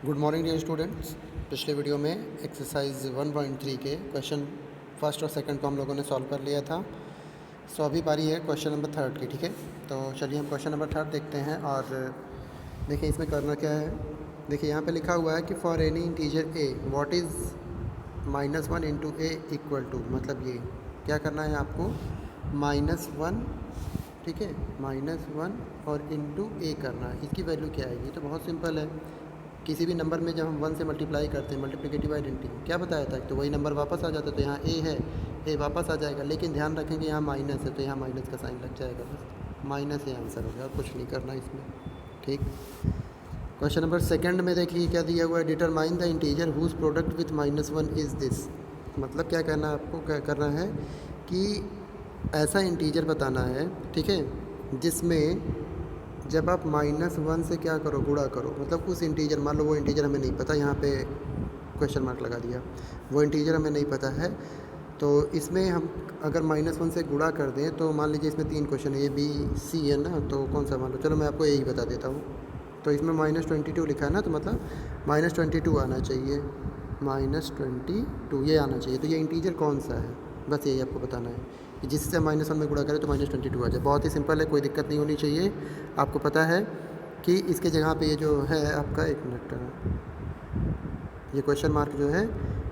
Good morning dear students. पिछले video में exercise 1.3 के क्वेश्चन फर्स्ट और सेकंड को हम लोगों ने सॉल्व कर लिया था। सो अभी बारी है क्वेश्चन नंबर थर्ड की। ठीक है, तो चलिए हम क्वेश्चन नंबर थर्ड देखते हैं। और देखिए इसमें करना क्या है। देखिए यहाँ पे लिखा हुआ है कि for any integer A what is -1 into A equal to, मतलब ये क्या करना है आपको, -1, ठीक है, -1 और इंटू ए करना है। इसकी वैल्यू क्या आएगी? तो बहुत सिंपल है। किसी भी नंबर में जब हम 1 से मल्टीप्लाई करते हैं, मल्टीप्लिकेटिव आइडेंटिटी क्या बताया था, तो वही नंबर वापस आ जाता है। तो यहाँ ए है, ए वापस आ जाएगा, लेकिन ध्यान रखेंगे यहाँ माइनस है तो यहाँ माइनस का साइन लग जाएगा, बस माइनस ही आंसर हो गया और कुछ नहीं करना इसमें। ठीक, क्वेश्चन नंबर सेकंड में देखिए क्या दिया हुआ है, determine the integer whose product with -1 is this. मतलब क्या करना है आपको, क्या करना है कि ऐसा इंटीजर बताना है, ठीक है, जिसमें जब आप -1 से क्या करो, गुणा करो, मतलब उस इंटीजर, मान लो वो इंटीजर हमें नहीं पता, यहाँ पे क्वेश्चन मार्क लगा दिया, वो इंटीजर हमें नहीं पता है, तो इसमें हम अगर -1 से गुणा कर दें तो मान लीजिए इसमें 3 क्वेश्चन है, ए बी सी है ना, तो कौन सा मान लो, चलो मैं आपको यही बता देता हूँ। तो इसमें -22 लिखा है ना, तो मतलब -22 आना चाहिए, -22 ये आना चाहिए। तो ये इंटीजर कौन सा है, बस यही आपको बताना है कि जिससे -1 में गुणा करें तो -22 आ जाए। बहुत ही सिंपल है, कोई दिक्कत नहीं होनी चाहिए। आपको पता है कि इसके जगह पे ये जो है आपका, एक मिनट, ये क्वेश्चन मार्क जो है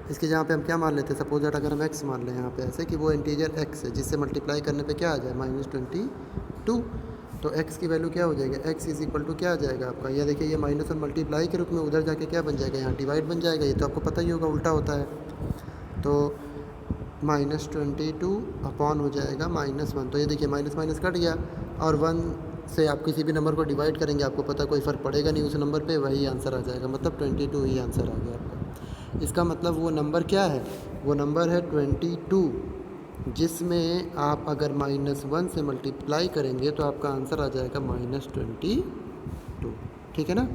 इसके जहाँ पे हम क्या मान लेते हैं, सपोज दैट अगर हम x मान लें यहाँ पे ऐसे कि वो इंटीजर x है जिससे मल्टीप्लाई करने पे क्या आ जाए, -22, तो x की वैल्यू क्या हो जाएगा, x इज़ इक्वल टू क्या आ जाएगा आपका, यह देखिए ये -1 मल्टीप्लाई के रूप में उधर जाके क्या बन जाएगा, यहाँ डिवाइड बन जाएगा। ये तो आपको पता ही होगा, उल्टा होता है। तो -22 अपॉन हो जाएगा -1, तो ये देखिए माइनस माइनस कट गया, और 1 से आप किसी भी नंबर को डिवाइड करेंगे आपको पता कोई फ़र्क पड़ेगा नहीं उस नंबर पे, वही आंसर आ जाएगा, मतलब 22 ही आंसर आ गया आपका। इसका मतलब वो नंबर क्या है, वो नंबर है 22, जिसमें आप अगर -1 से मल्टीप्लाई करेंगे तो आपका आंसर आ जाएगा -22। ठीक है ना,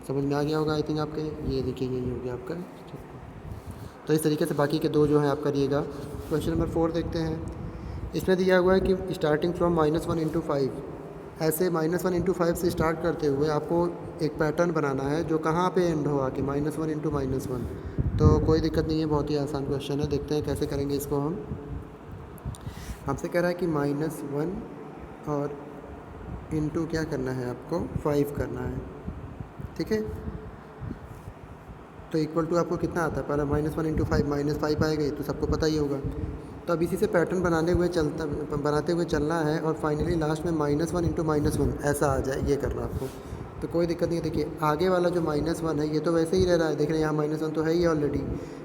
समझ में आ गया होगा आई थिंक आपके। ये देखिए यही हो गया आपका। तो इस तरीके से बाकी के दो जो हैं आप करिएगा। क्वेश्चन नंबर 4 देखते हैं। इसमें दिया हुआ है कि स्टार्टिंग फ्रॉम -1 इंटू 5, ऐसे -1 इंटू 5 से स्टार्ट करते हुए आपको एक पैटर्न बनाना है जो कहाँ पे एंड हो आके, -1 इंटू -1। तो कोई दिक्कत नहीं है, बहुत ही आसान क्वेश्चन है, देखते हैं कैसे करेंगे इसको हम। हमसे कह रहा है कि -1 और इंटू क्या करना है आपको, 5 करना है, ठीक है। तो इक्वल टू आपको कितना आता है, पहले -1 इंटू 5, -5 आएगा, ये तो सबको पता ही होगा। तो अब इसी से पैटर्न बनाते हुए चलना है, और फाइनली लास्ट में -1 इंटू -1 ऐसा आ जाए, ये करना आपको। तो कोई दिक्कत नहीं है। देखिए आगे वाला जो -1 है ये तो वैसे ही रह रहा है, देख रहे हैं यहाँ -1 तो है ही ऑलरेडी,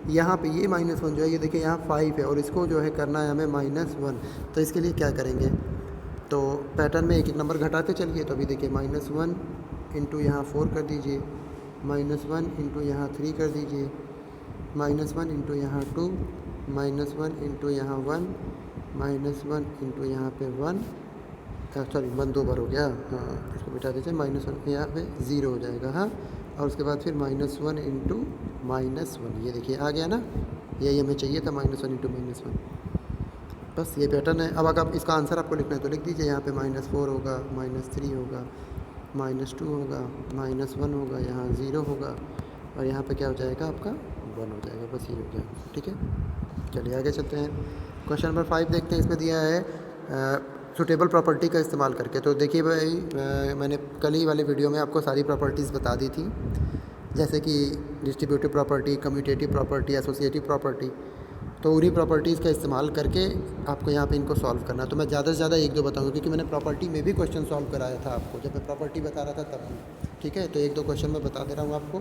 यहाँ पे ये -1 जो है ये देखिए यहाँ 5 है, और इसको जो है करना है हमें -1। तो इसके लिए क्या करेंगे, तो पैटर्न में एक एक नंबर घटाते चलिए। तो अभी देखिए -1 इंटू यहाँ 4 कर दीजिए, -1 इंटू यहाँ 3 कर दीजिए, -1 इंटू यहाँ 2, -1 इंटू यहाँ 1, -1 इंटू यहाँ पे 1, सॉरी 1 2 बार हो गया, हाँ इसको बिठा दीजिए, -1 यहाँ पे 0 हो जाएगा, हाँ, और उसके बाद फिर -1 इंटू -1, ये देखिए आ गया ना, यही हमें चाहिए था, -1 इंटू -1। बस ये पैटर्न है। अब अगर आप इसका आंसर आपको लिखना है तो लिख दीजिए, यहाँ पे -4 होगा, -3 होगा, -2 होगा, -1 होगा, यहाँ 0 होगा, और यहाँ पे क्या हो जाएगा आपका 1 हो जाएगा, बस ये हो गया। ठीक है, चलिए आगे चलते हैं। क्वेश्चन नंबर 5 देखते हैं। इसमें दिया है सुटेबल प्रॉपर्टी का इस्तेमाल करके। तो देखिए भाई, मैंने कल ही वाले वीडियो में आपको सारी प्रॉपर्टीज़ बता दी थी, जैसे कि distributive property, commutative property, associative property. तो उन्हीं प्रॉपर्टीज़ का इस्तेमाल करके आपको यहाँ पे इनको सॉल्व करना है। तो मैं ज़्यादा से ज़्यादा 1 2 बताऊँगा, क्योंकि मैंने प्रॉपर्टी में भी क्वेश्चन सॉल्व कराया था आपको, जब मैं प्रॉपर्टी बता रहा था तब भी। ठीक है, तो 1 2 क्वेश्चन मैं बता दे रहा हूँ आपको,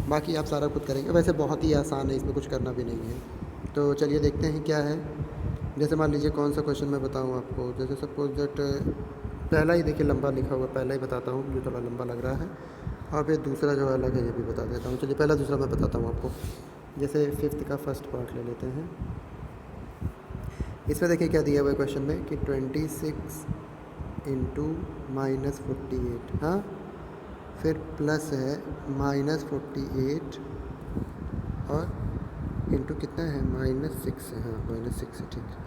बाकी आप सारा खुद करेंगे। वैसे बहुत ही आसान है, इसमें कुछ करना भी नहीं है। तो चलिए देखते हैं क्या है। जैसे मान लीजिए कौन सा क्वेश्चन मैं बताऊँ आपको, जैसे सपोज दैट पहला ही देखिए लंबा लिखा हुआ, पहला ही बताता हूँ जो थोड़ा लंबा लग रहा है, और फिर दूसरा जो अलग है ये भी बता देता हूँ। चलिए पहला दूसरा मैं बताता हूँ आपको। जैसे 5th का फर्स्ट पार्ट ले लेते हैं। इसमें देखिए क्या दिया हुआ है क्वेश्चन में कि 26 इंटू -48, हाँ, फिर प्लस है -48 और इंटू कितना है, -6 है, हाँ -6 है, ठीक है।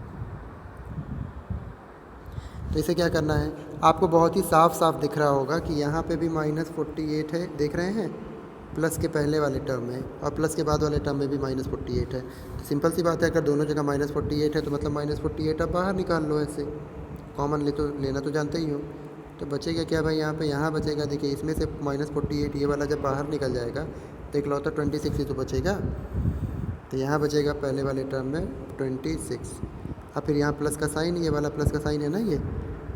तो इसे क्या करना है, आपको बहुत ही साफ साफ दिख रहा होगा कि यहाँ पे भी -48 है, देख रहे हैं, प्लस के पहले वाले टर्म में और प्लस के बाद वाले टर्म में भी -48 है। तो सिंपल सी बात है, अगर दोनों जगह -48 है तो मतलब -48 आप बाहर निकाल लो ऐसे, कॉमन लेना तो जानते ही हो। तो बचेगा क्या भाई यहाँ पे, यहाँ बचेगा, देखिए इसमें से -48 ये वाला जब बाहर निकल जाएगा तो इकलौता 26 ही तो बचेगा। तो यहाँ बचेगा पहले वाले टर्म में 26। अब फिर यहाँ प्लस का साइन, ये वाला प्लस का साइन है ना, ये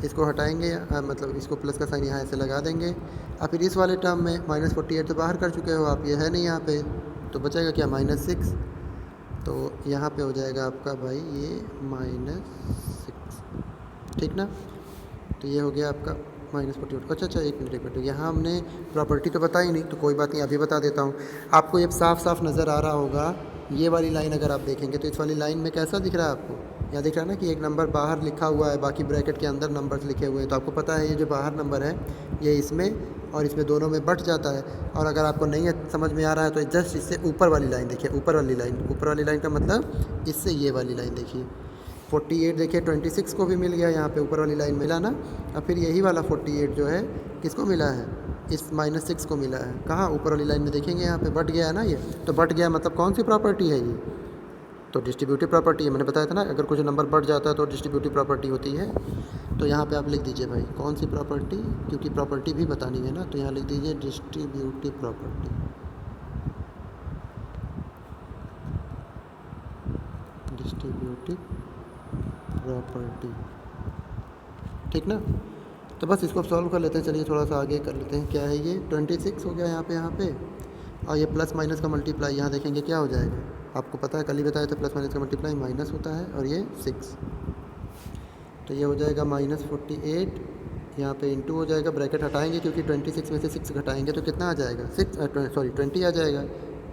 इसको हटाएंगे, मतलब इसको प्लस का साइन यहाँ ऐसे लगा देंगे। अब फिर इस वाले टर्म में -48 तो बाहर कर चुके हो आप, ये है नहीं यहाँ पे, तो बचेगा क्या -6। तो यहाँ पे हो जाएगा आपका भाई ये -6, ठीक ना। तो ये हो गया आपका -48। अच्छा, एक मिनट, यहाँ हमने प्रॉपर्टी तो बताई नहीं, तो कोई बात नहीं, अभी बता देता हूँ आपको। ये साफ साफ नज़र आ रहा होगा, ये वाली लाइन अगर आप देखेंगे तो इस वाली लाइन में कैसा दिख रहा है आपको, यहाँ दिख रहा है ना कि एक नंबर बाहर लिखा हुआ है, बाकी ब्रैकेट के अंदर नंबर्स लिखे हुए हैं। तो आपको पता है ये जो बाहर नंबर है ये इसमें और इसमें दोनों में बट जाता है। और अगर आपको नहीं समझ में आ रहा है तो जस्ट इससे ऊपर वाली लाइन देखिए, ऊपर वाली लाइन का मतलब इससे ये वाली लाइन देखिए, 48 देखिए 26 को भी मिल गया यहाँ पे, ऊपर वाली लाइन मिला ना। अब फिर यही वाला 48 जो है किसको मिला है, इस -6 को मिला है। कहाँ, ऊपर वाली लाइन में देखेंगे, यहाँ पे बट गया है ना ये, तो बट गया मतलब कौन सी प्रॉपर्टी है ये, तो डिस्ट्रीब्यूटिव प्रॉपर्टी है। मैंने बताया था ना, अगर कुछ नंबर बढ़ जाता है तो डिस्ट्रीब्यूटिव प्रॉपर्टी होती है। तो यहाँ पे आप लिख दीजिए भाई कौन सी प्रॉपर्टी, क्योंकि प्रॉपर्टी भी बतानी है ना, तो यहाँ लिख दीजिए डिस्ट्रीब्यूटिव प्रॉपर्टी। डिस्ट्रीब्यूटिव प्रॉपर्टी, ठीक ना। तो बस इसको सॉल्व कर लेते हैं, चलिए थोड़ा सा आगे कर लेते हैं। क्या है ये, 26 हो गया यहाँ पे, और ये प्लस माइनस का मल्टीप्लाई यहाँ देखेंगे क्या हो जाएगा, आपको पता है, कल ही बताया था, प्लस माइनस का मल्टीप्लाई माइनस होता है, और ये 6। तो ये हो जाएगा -48, यहाँ पे इंटू हो जाएगा, ब्रैकेट हटाएंगे क्योंकि 26 में से 6 घटाएंगे तो कितना आ जाएगा, 20 आ जाएगा,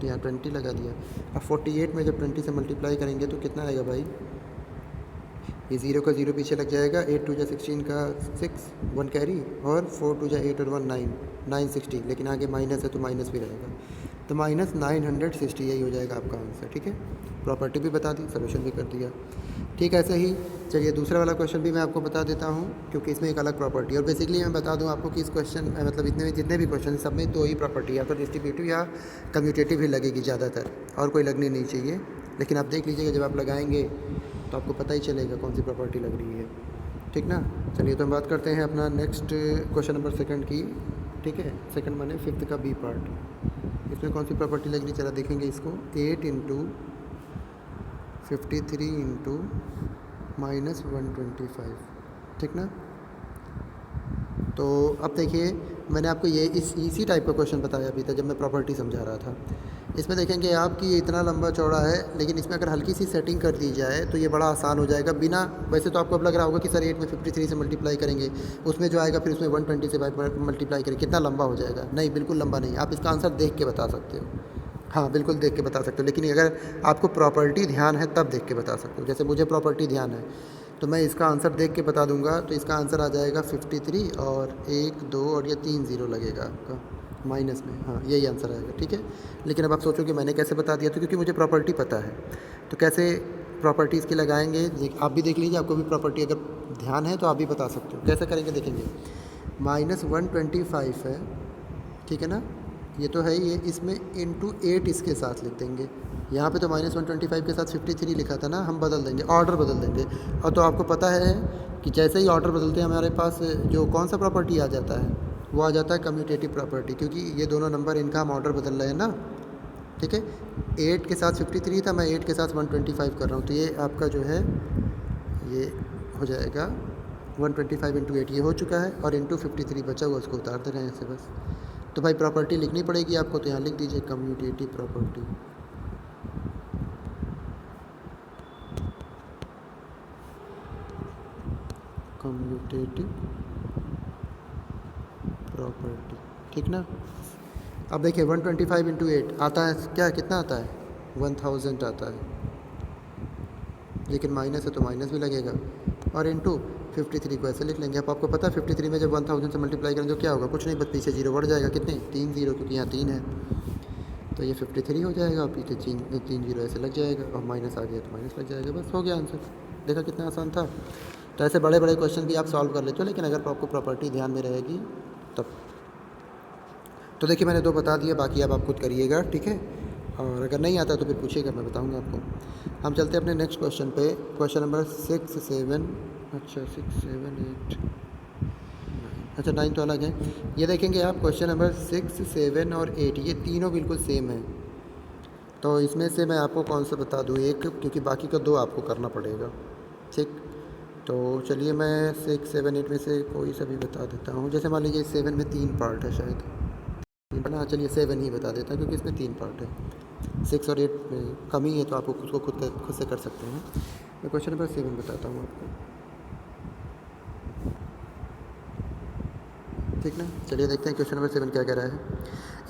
तो यहाँ 20 लगा दिया। अब 48 में जब 20 से मल्टीप्लाई करेंगे तो कितना आएगा भाई, ये 0 का 0 पीछे लग जाएगा, 8 2 16 का 6 1 कैरी, और 4 2 8 और 1 9 960, लेकिन आगे माइनस है तो माइनस भी रहेगा, तो -960 यही हो जाएगा आपका आंसर, ठीक है। प्रॉपर्टी भी बता दी, सोल्यूशन भी कर दिया, ठीक है। ऐसे ही चलिए दूसरा वाला क्वेश्चन भी मैं आपको बता देता हूँ, क्योंकि इसमें एक अलग प्रॉपर्टी है। और बेसिकली मैं बता दूँ आपको कि इस क्वेश्चन मतलब इतने जितने भी क्वेश्चन सब में 2 ही प्रॉपर्टी है, तो डिस्ट्रीब्यूटिव या कम्यूटेटिव ही लगेगी ज़्यादातर, और कोई लगनी नहीं चाहिए। लेकिन आप देख लीजिएगा जब आप लगाएंगे तो आपको पता ही चलेगा कौन सी प्रॉपर्टी लग रही है, ठीक ना। चलिए तो हम बात करते हैं अपना नेक्स्ट क्वेश्चन नंबर 2 की, ठीक है। सेकंड माने 5th का बी पार्ट, इसमें कौन सी प्रॉपर्टी लग रही है, चला देखेंगे इसको। 8 × 53 × -125, ठीक ना। तो अब देखिए मैंने आपको ये इसी टाइप का क्वेश्चन बताया अभी था जब मैं प्रॉपर्टी समझा रहा था। इसमें देखेंगे आप कि ये इतना लंबा चौड़ा है, लेकिन इसमें अगर हल्की सी सेटिंग कर दी जाए तो ये बड़ा आसान हो जाएगा। बिना वैसे तो आपको अब लग रहा होगा कि सर 8 में 53 से मल्टीप्लाई करेंगे, उसमें जो आएगा फिर उसमें 120 से मल्टीप्लाई करेंगे, कितना लंबा हो जाएगा। नहीं, बिल्कुल लंबा नहीं, आप इसका आंसर देख के बता सकते हो। हाँ बिल्कुल देख के बता सकते हो, लेकिन अगर आपको प्रॉपर्टी ध्यान है तब देख के बता सकते हो। जैसे मुझे प्रॉपर्टी ध्यान है तो मैं इसका आंसर देख के बता दूंगा, तो इसका आंसर आ जाएगा 53 और 1 2 और ये 3 0 लगेगा आपका माइनस में, हाँ यही आंसर आएगा, ठीक है। लेकिन अब आप सोचोगे मैंने कैसे बता दिया, तो क्योंकि मुझे प्रॉपर्टी पता है। तो कैसे प्रॉपर्टी इसकी लगाएंगे, आप भी देख लीजिए, आपको भी प्रॉपर्टी अगर ध्यान है तो आप भी बता सकते हो। कैसे करेंगे देखेंगे, -125 है, ठीक है ना, ये तो है ही है, इसमें × 8 इसके साथ लिख देंगे। यहाँ पे तो -125 के साथ 53 लिखा था ना, हम बदल देंगे, ऑर्डर बदल देंगे। और तो आपको पता है कि जैसे ही ऑर्डर बदलते हैं हमारे पास जो कौन सा प्रॉपर्टी आ जाता है, वो आ जाता है कम्यूटेटिव प्रॉपर्टी, क्योंकि ये दोनों नंबर इनका हम ऑर्डर बदल रहे हैं ना, ठीक है। 8 के साथ 53 था, मैं 8 के साथ 125 कर रहा हूँ, तो ये आपका जो है ये हो जाएगा 125 × 8, ये हो चुका है, और × 53 बचा हुआ उसको उतार दे रहे हैं ऐसे बस। तो भाई प्रॉपर्टी लिखनी पड़ेगी आपको, तो यहाँ लिख दीजिए कम्यूटेटिव प्रॉपर्टी। कम्यूटेटिव प्रॉपर्टी, ठीक ना। अब देखिए 125 × 8 आता है क्या, कितना आता है, 1000 आता है, लेकिन माइनस है तो माइनस भी लगेगा, और × 53 को ऐसे लिख लेंगे। अब आपको पता है 53 में जब 1000 से मल्टीप्लाई करेंगे तो क्या होगा, कुछ नहीं, बस पीछे 0 बढ़ जाएगा, कितने 3 0, क्योंकि यहाँ 3 है, तो ये 53 हो जाएगा, और पीछे 3 0 ऐसे लग जाएगा, और माइनस आ गया तो माइनस लग जाएगा, बस हो गया आंसर। देखा कितना आसान था। तो ऐसे बड़े बड़े क्वेश्चन भी आप सॉल्व कर लेते हो, लेकिन अगर आपको प्रॉपर्टी ध्यान में रहेगी तब। तो देखिए मैंने 2 बता दिए, बाकी अब आप खुद करिएगा, ठीक है। और अगर नहीं आता तो फिर पूछिएगा, मैं बताऊँगा आपको। हम चलते हैं अपने नेक्स्ट क्वेश्चन पे, क्वेश्चन नंबर 6, 7, अच्छा 6, 7, 8, 9, अच्छा 9 तो अलग है। ये देखेंगे आप, क्वेश्चन नंबर 6, 7 और 8 ये तीनों बिल्कुल सेम है। तो इसमें से मैं आपको कौन सा बता दूँ एक, क्योंकि बाकी का 2 आपको करना पड़ेगा, ठीक। तो चलिए मैं 6, 7, 8 में से कोई सा भी बता देता हूँ। जैसे मान लीजिए 7 में 3 पार्ट है शायद, 3 पार्ट, हाँ चलिए 7 ही बता देता हूँ क्योंकि इसमें 3 पार्ट है। 6 और 8 में कम ही है, तो आप उसको खुद से कर सकते हैं। मैं क्वेश्चन नंबर 7 बताता हूँ आपको, ठीक ना। चलिए देखते हैं क्वेश्चन नंबर 7 क्या कह रहा है।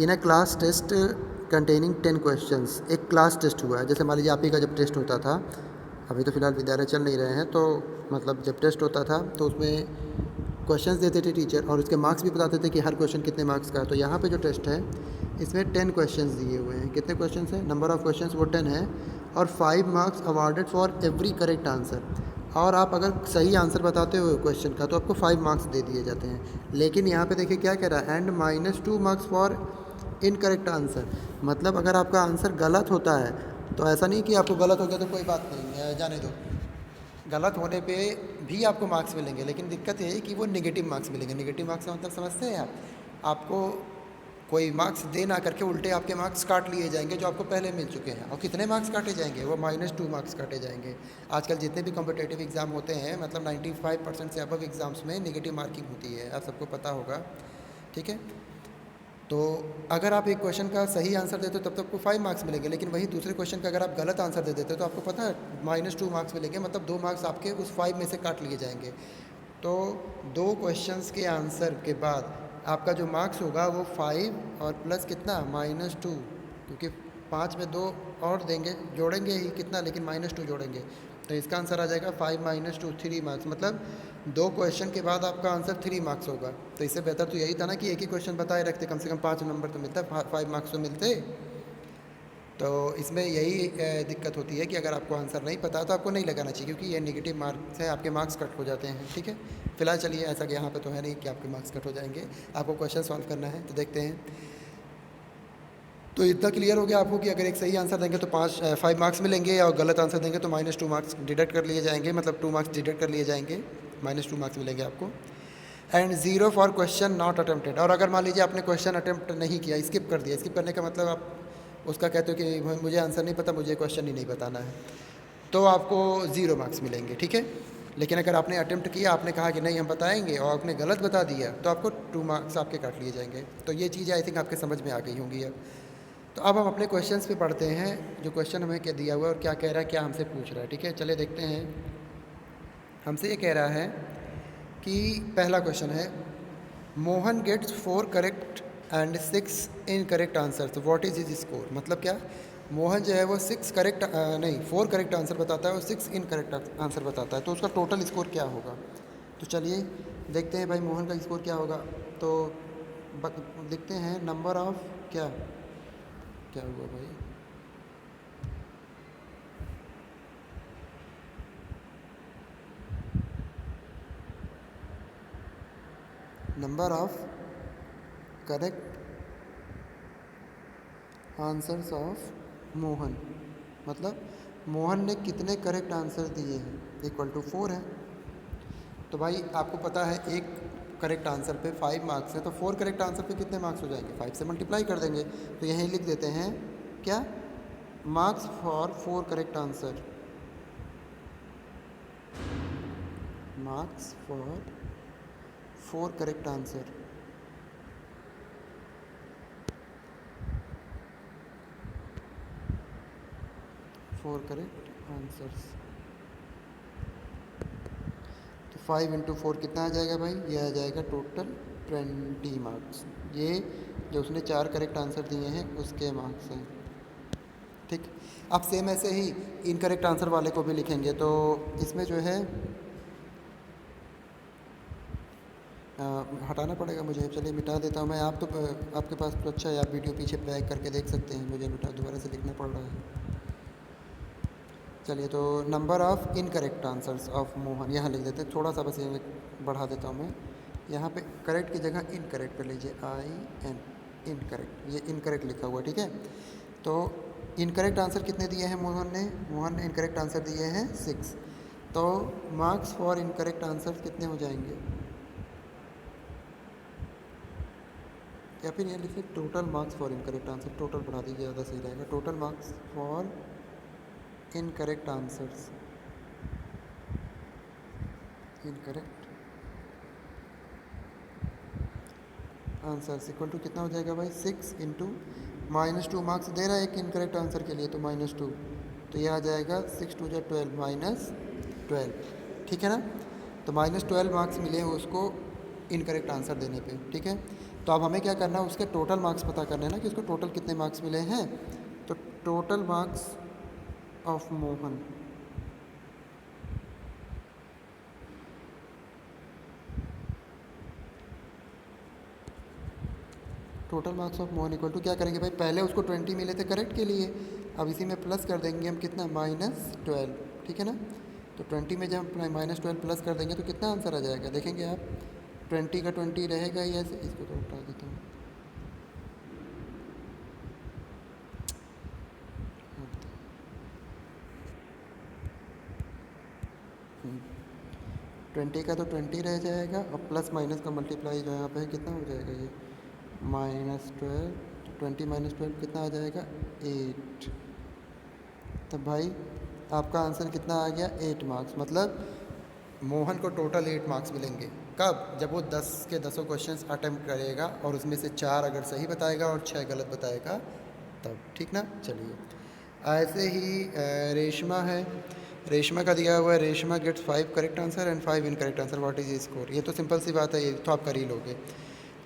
In a class test containing 10 questions, एक क्लास टेस्ट हुआ है। जैसे मान लीजिए आप ही का जब टेस्ट होता था, अभी तो फ़िलहाल विद्यालय चल नहीं रहे हैं, तो मतलब जब टेस्ट होता था तो उसमें क्वेश्चंस देते थे टीचर और उसके मार्क्स भी बताते थे कि हर क्वेश्चन कितने मार्क्स का है। तो यहाँ पे जो टेस्ट है इसमें 10 क्वेश्चंस दिए हुए हैं। कितने क्वेश्चंस हैं, नंबर ऑफ़ क्वेश्चंस वो 10 है, और 5 marks awarded for every correct answer. और आप अगर सही आंसर बताते हो क्वेश्चन का तो आपको 5 मार्क्स दे दिए जाते हैं। लेकिन यहाँ पे देखिए क्या कह रहा है, and -2 marks for incorrect answer. मतलब अगर आपका आंसर गलत होता है तो ऐसा नहीं कि आपको गलत हो गया तो कोई बात नहीं, जाने दो, गलत होने पे भी आपको मार्क्स मिलेंगे, लेकिन दिक्कत ये है कि वो नेगेटिव मार्क्स मिलेंगे। नेगेटिव मार्क्स का मतलब समझते हैं आप, आपको कोई मार्क्स दे ना करके उल्टे आपके मार्क्स काट लिए जाएंगे जो आपको पहले मिल चुके हैं। और कितने मार्क्स काटे जाएंगे, वो -2 मार्क्स काटे जाएंगे। आजकल जितने भी कॉम्पिटेटिव एग्ज़ाम होते हैं, मतलब 95% से अबव एग्ज़ाम्स में नेगेटिव मार्किंग होती है, आप सबको पता होगा, ठीक है। तो अगर आप एक क्वेश्चन का सही आंसर देते हो तब तो आपको 5 मार्क्स मिलेंगे, लेकिन वही दूसरे क्वेश्चन का अगर आप गलत आंसर दे देते हो तो आपको पता है -2 मार्क्स मिलेंगे, मतलब 2 मार्क्स आपके उस 5 में से काट लिए जाएंगे। तो 2 क्वेश्चंस के आंसर के बाद आपका जो मार्क्स होगा वो 5 और प्लस कितना -2, क्योंकि 5 में 2 और देंगे, जोड़ेंगे ही कितना, लेकिन -2 जोड़ेंगे। तो इसका आंसर आ जाएगा 5 - 2 3 मार्क्स, मतलब 2 क्वेश्चन के बाद आपका आंसर 3 मार्क्स होगा। तो इससे बेहतर तो यही था ना कि एक ही क्वेश्चन बताए रखते, कम से कम 5 नंबर तो मिलता, 5 मार्क्स तो मिलते। तो इसमें यही दिक्कत होती है कि अगर आपको आंसर नहीं पता तो आपको नहीं लगाना चाहिए, क्योंकि ये नेगेटिव मार्क्स है, आपके मार्क्स कट हो जाते हैं, ठीक है। फिलहाल चलिए, ऐसा कि यहाँ पे तो है नहीं कि आपके मार्क्स कट हो जाएंगे, आपको क्वेश्चन सॉल्व करना है। तो देखते हैं। तो इतना क्लियर हो गया आपको कि अगर एक सही आंसर देंगे तो 5 मार्क्स मिलेंगे, और गलत आंसर देंगे तो -2 मार्क्स डिडक्ट कर लिए जाएंगे, मतलब 2 मार्क्स डिडक्ट कर लिए जाएंगे, -2 मार्क्स मिलेंगे आपको। And 0 for question not attempted. और अगर मान लीजिए आपने क्वेश्चन अटेम्प्ट नहीं किया, स्किप कर दिया, स्किप करने का मतलब आप उसका कहते हो कि मुझे आंसर नहीं पता, मुझे क्वेश्चन ही नहीं बताना है, तो आपको 0 मार्क्स मिलेंगे, ठीक है। लेकिन अगर आपने अटेम्प्ट किया, आपने कहा कि नहीं हम बताएंगे, और आपने गलत बता दिया, तो आपको 2 मार्क्स आपके काट लिए जाएंगे। तो ये चीज़ें आई थिंक आपके समझ में आ गई होंगी अब। तो अब हम अपने क्वेश्चंस पे पढ़ते हैं, जो क्वेश्चन हमें क्या दिया हुआ है और क्या कह रहा है, क्या हमसे पूछ रहा है, ठीक है। चलिए देखते हैं। हमसे ये कह रहा है कि पहला क्वेश्चन है, Mohan gets 4 correct and 6 incorrect answer, तो व्हाट इज़ हिज स्कोर। मतलब क्या, मोहन जो है वो 6 करेक्ट नहीं 4 करेक्ट आंसर बताता है और 6 इनकरेक्ट आंसर बताता है, तो उसका टोटल स्कोर क्या होगा। तो चलिए देखते हैं भाई मोहन का स्कोर क्या होगा। तो देखते हैं, नंबर ऑफ क्या क्या हुआ भाई, number of correct answers of Mohan, मतलब मोहन ने कितने करेक्ट आंसर दिए हैं, इक्वल टू 4 है। तो भाई आपको पता है एक करेक्ट आंसर पे 5 मार्क्स है, तो 4 करेक्ट आंसर पे कितने मार्क्स हो जाएंगे, 5 से मल्टीप्लाई कर देंगे। तो यहीं लिख देते हैं क्या, marks for 4 correct answer, marks for 4 correct answer. Four correct answers, तो 5 × 4 कितना आ जाएगा भाई, ये आ जाएगा टोटल 20 मार्क्स। ये जो उसने 4 करेक्ट आंसर दिए हैं उसके मार्क्स हैं, ठीक। अब सेम ऐसे ही इनकरेक्ट आंसर वाले को भी लिखेंगे। तो इसमें जो है हटाना पड़ेगा मुझे, चलिए मिटा देता हूँ मैं। आप तो आपके पास तो अच्छा है, आप वीडियो पीछे बैक करके देख सकते हैं, मुझे दोबारा से लिखना पड़ रहा है। चलिए, तो number of incorrect answers of Mohan यहाँ लिख देते हैं, थोड़ा सा बस ये बढ़ा देता हूँ मैं। यहाँ पे करेक्ट की जगह इनकरेक्ट कर लीजिए, IN इनकरेक्ट, ये इनकरेक्ट लिखा हुआ है, ठीक है। तो इनकरेक्ट आंसर कितने दिए हैं मोहन ने इनकरेक्ट आंसर दिए हैं 6। तो मार्क्स फॉर इनकरेक्ट आंसर कितने हो जाएंगे, या फिर ये लिखिए total marks for incorrect answer, total बढ़ा दीजिए, ज़्यादा सही रहेगा। Total marks for incorrect answers, incorrect answer equal to कितना हो जाएगा भाई, 6 इंटू -2 मार्क्स दे रहा है एक इनकरेक्ट आंसर के लिए, तो -2, तो ये आ जाएगा 6 2 12 -12, ठीक है ना। तो -12 मार्क्स मिले हैं उसको इनकरेक्ट आंसर देने पे, ठीक है। तो अब हमें क्या करना है, उसके टोटल मार्क्स पता करना है ना कि उसको टोटल कितने मार्क्स मिले हैं। तो total marks of Mohan, total marks of Mohan equal to क्या करेंगे भाई, पहले उसको 20 मिले थे करेक्ट के लिए, अब इसी में प्लस कर देंगे हम कितना, -12, ठीक है ना। तो 20 में जब हम -12 प्लस कर देंगे तो कितना आंसर आ जाएगा, देखेंगे आप, 20 का 20 रहेगा ही ऐसे, इसको तो हटा देता हूँ, 20 का तो 20 रह जाएगा, और प्लस माइनस का मल्टीप्लाई जो यहाँ पे है कितना हो जाएगा, ये -12, 20 -12 कितना आ जाएगा, 8। तब भाई आपका आंसर कितना आ गया, 8 मार्क्स। मतलब मोहन को टोटल 8 मार्क्स मिलेंगे, कब, जब वो 10 के 10 क्वेश्चंस अटेम्प्ट करेगा और उसमें से 4 अगर सही बताएगा और 6 गलत बताएगा तब, ठीक ना। चलिए, ऐसे ही रेशमा है, रेशमा का दिया हुआ है, Reshma gets 5 correct answer and 5 incorrect answer, what is score. ये तो सिंपल सी बात है, ये तो आप कर ही लोगे।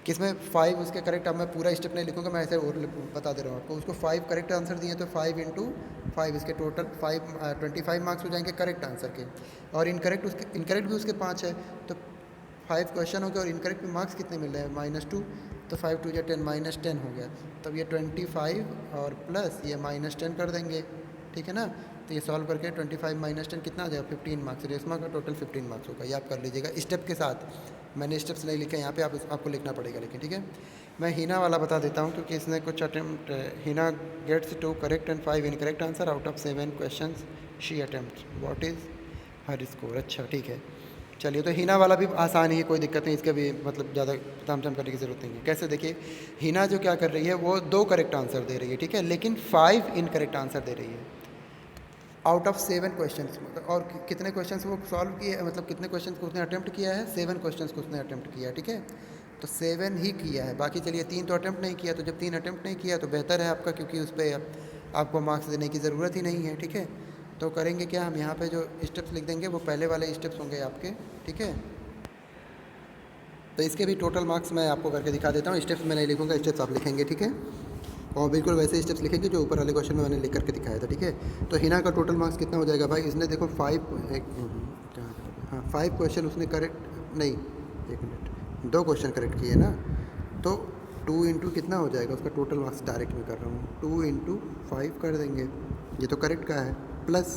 किसमें 5 उसके करेक्ट, अब मैं पूरा स्टेप नहीं लिखूंगा, मैं ऐसे और बता दे रहा हूँ आपको। उसको 5 करेक्ट आंसर दिए तो 5 इंटू 5, इसके टोटल 25 मार्क्स हो जाएंगे करेक्ट आंसर के, और इनकरेक्ट भी उसके 5 है, तो 5 क्वेश्चन हो गया और इनकरेक्ट में मार्क्स कितने मिल रहे हैं, -2, तो 5 2 10 -10 हो गया। तब ये 25 और प्लस ये -10 कर देंगे, ठीक है ना। तो ये सॉल्व करके 25 -10 कितना आ जाएगा, 15 मार्क्स। रेशमा का टोटल 15 मार्क्स होगा, ये आप कर लीजिएगा स्टेप के साथ। मैंने स्टेप्स नहीं लिखे यहाँ पे, आपको लिखना पड़ेगा लेकिन, ठीक है। मैं हीना वाला बता देता हूँ क्योंकि इसने कुछ attempt, Heena gets 2 correct and 5 incorrect answer out of 7 question she attempt, what is her score. अच्छा ठीक है, चलिए। तो हीना वाला भी आसान ही है, कोई दिक्कत नहीं, इसका भी मतलब ज़्यादा तामझाम करने की ज़रूरत नहीं है। कैसे, देखिए हीना जो क्या कर रही है, वो 2 करेक्ट आंसर दे रही है, ठीक है, लेकिन 5 इनकरेक्ट आंसर दे रही है आउट ऑफ 7 क्वेश्चन। और कितने क्वेश्चन वो सॉल्व किए, मतलब कितने क्वेश्चन को उसने अटेम्प्ट किया है, 7 क्वेश्चन को उसने अटेम्प्ट किया है, ठीक है। तो 7 ही किया है, बाकी चलिए 3 तो अटेम्प्ट नहीं किया। तो जब 3 अटेम्प्ट नहीं किया तो बेहतर है आपका, क्योंकि उस पर आपको मार्क्स देने की ज़रूरत ही नहीं है, ठीक है। तो करेंगे क्या, हम यहाँ पे जो स्टेप्स लिख देंगे वो पहले वाले स्टेप्स होंगे आपके, ठीक है। तो इसके भी टोटल मार्क्स मैं आपको करके दिखा देता हूँ, स्टेप्स मैं नहीं लिखूँगा, स्टेप्स आप लिखेंगे, ठीक है। और बिल्कुल वैसे स्टेप्स लिखेंगे जो ऊपर वाले क्वेश्चन में मैंने लिख करके दिखाया था, ठीक है। तो हिना का टोटल मार्क्स कितना हो जाएगा भाई, इसने देखो 5 क्वेश्चन उसने करेक्ट नहीं, 1 मिनट, 2 क्वेश्चन करेक्ट किए ना, तो 2 इंटू कितना हो जाएगा उसका टोटल मार्क्स, डायरेक्ट में कर रहा हूँ, 2 इंटू 5 कर देंगे, ये तो करेक्ट का है, प्लस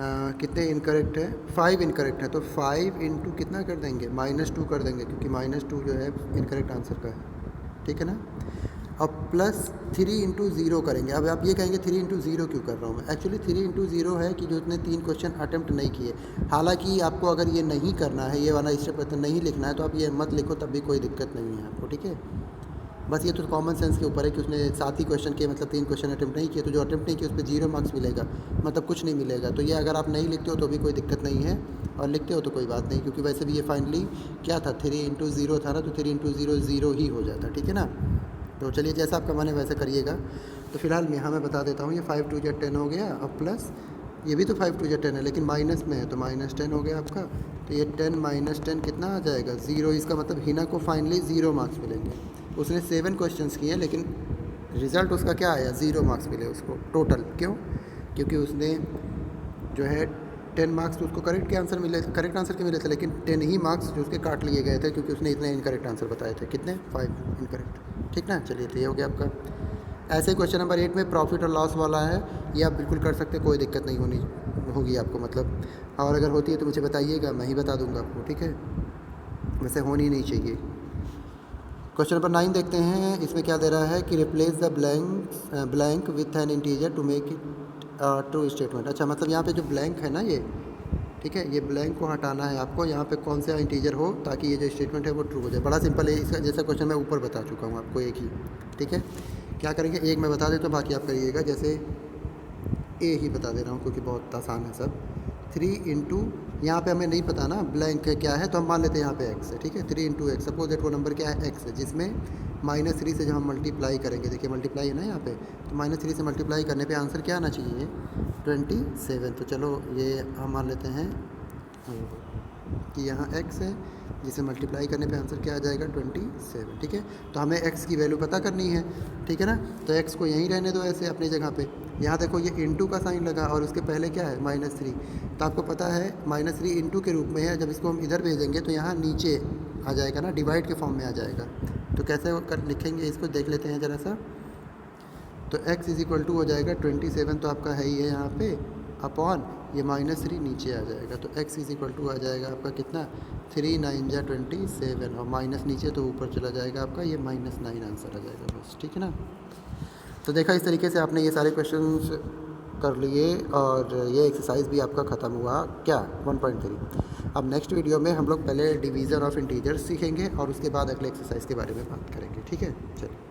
कितने इनकरेक्ट है, 5 इनकरेक्ट है, तो 5 इंटू कितना कर देंगे, -2 कर देंगे, क्योंकि -2 जो है इनकरेक्ट आंसर का है, ठीक है ना। अब प्लस 3 इंटू 0 करेंगे। अब आप ये कहेंगे 3 इंटू 0 क्यों कर रहा हूँ मैं, एक्चुअली 3 इंटू 0 है कि जो इतने 3 क्वेश्चन अटेम्प्ट नहीं किए। हालांकि आपको अगर ये नहीं करना है, ये वाला स्टेप नहीं लिखना है, तो आप ये मत लिखो, तब भी कोई दिक्कत नहीं है आपको, ठीक है। बस ये तो कॉमन सेंस के ऊपर है कि उसने 7 ही क्वेश्चन किए, मतलब 3 क्वेश्चन अटेम्प्ट नहीं किए, तो जो अटेम्प्ट नहीं किए उस पर 0 मार्क्स मिलेगा, मतलब कुछ नहीं मिलेगा। तो ये अगर आप नहीं लिखते हो तो भी कोई दिक्कत नहीं है, और लिखते हो तो कोई बात नहीं, क्योंकि वैसे भी ये फाइनली क्या था, 3 इंटू 0 था ना, तो 3 इंटू 0 0 ही हो जाता, ठीक है ना। तो चलिए जैसा आपका मन है वैसे करिएगा। तो फिलहाल यहाँ मैं बता देता हूँ, ये 5 2 10 हो गया, अब प्लस ये भी तो 5 2 10 है, लेकिन माइनस में है, तो -10 हो गया आपका। तो ये 10 -10 कितना आ जाएगा, 0। इसका मतलब हिना को फाइनली 0 मार्क्स मिलेंगे। उसने 7 क्वेश्चंस किए, लेकिन रिज़ल्ट उसका क्या आया, 0 मार्क्स मिले उसको टोटल। क्यों, क्योंकि उसने जो है 10 मार्क्स तो उसको करेक्ट आंसर के मिले थे, लेकिन 10 ही मार्क्स जो उसके काट लिए गए थे, क्योंकि उसने इतने इनकरेक्ट आंसर बताए थे, कितने, 5 इनकरेक्ट, ठीक ना। चलिए, तो ये हो गया आपका। ऐसे क्वेश्चन नंबर 8 में प्रॉफिट और लॉस वाला है, ये आप बिल्कुल कर सकते, कोई दिक्कत नहीं होगी आपको, मतलब। और अगर होती है तो मुझे बताइएगा, मैं ही बता दूंगा आपको, ठीक है। वैसे होनी नहीं चाहिए, क्वेश्चन नंबर 9 देखते हैं। इसमें क्या दे रहा है कि replace the blank with an integer to make it true statement. अच्छा, मतलब यहाँ पे जो ब्लैंक है ना ये, ठीक है, ये ब्लैंक को हटाना है आपको, यहाँ पे कौन सा इंटीजर हो ताकि ये जो स्टेटमेंट है वो ट्रू हो जाए। बड़ा सिंपल है, इसका जैसा क्वेश्चन मैं ऊपर बता चुका हूँ आपको एक ही, ठीक है। क्या करेंगे, एक मैं बता देता हूँ, बाकी आप करिएगा। जैसे ए ही बता दे रहा हूँ क्योंकि बहुत आसान है सब। 3 इंटू, यहाँ पे हमें नहीं पता ना ब्लैंक क्या है, तो हम मान लेते हैं यहाँ पे एक्स है, ठीक है। 3 इंटू एक्स, सपोज दैट वो नंबर क्या है, एक्स है, जिसमें -3 से जब हम मल्टीप्लाई करेंगे, देखिए मल्टीप्लाई है ना यहाँ पे, तो -3 से मल्टीप्लाई करने पे आंसर क्या आना चाहिए, 27। तो चलो ये हम मान लेते हैं कि यहाँ x है, जिसे मल्टीप्लाई करने पे आंसर क्या आ जाएगा, 27, ठीक है। तो हमें x की वैल्यू पता करनी है, ठीक है ना। तो x को यहीं रहने दो ऐसे अपनी जगह पे। यहाँ देखो ये इंटू का साइन लगा और उसके पहले क्या है, -3। तो आपको पता है -3 इंटू के रूप में है, जब इसको हम इधर भेजेंगे तो यहाँ नीचे आ जाएगा ना, डिवाइड के फॉर्म में आ जाएगा। तो कैसे कर लिखेंगे इसको, देख लेते हैं ज़रा सा। तो x = हो जाएगा 27, तो आपका है ही है यहाँ पे, अपॉन ये -3 नीचे आ जाएगा। तो x = आ जाएगा आपका कितना, 3 9 जा 27, और माइनस नीचे तो ऊपर चला जाएगा आपका, ये -9 आंसर आ जाएगा बस, ठीक है ना। तो देखा, इस तरीके से आपने ये सारे क्वेश्चंस कर लिए और ये एक्सरसाइज भी आपका ख़त्म हुआ क्या, 1.3। अब नेक्स्ट वीडियो में हम लोग पहले डिवीज़न ऑफ इंटीजर्स सीखेंगे और उसके बाद अगले एक्सरसाइज के बारे में बात करेंगे, ठीक है। चलिए।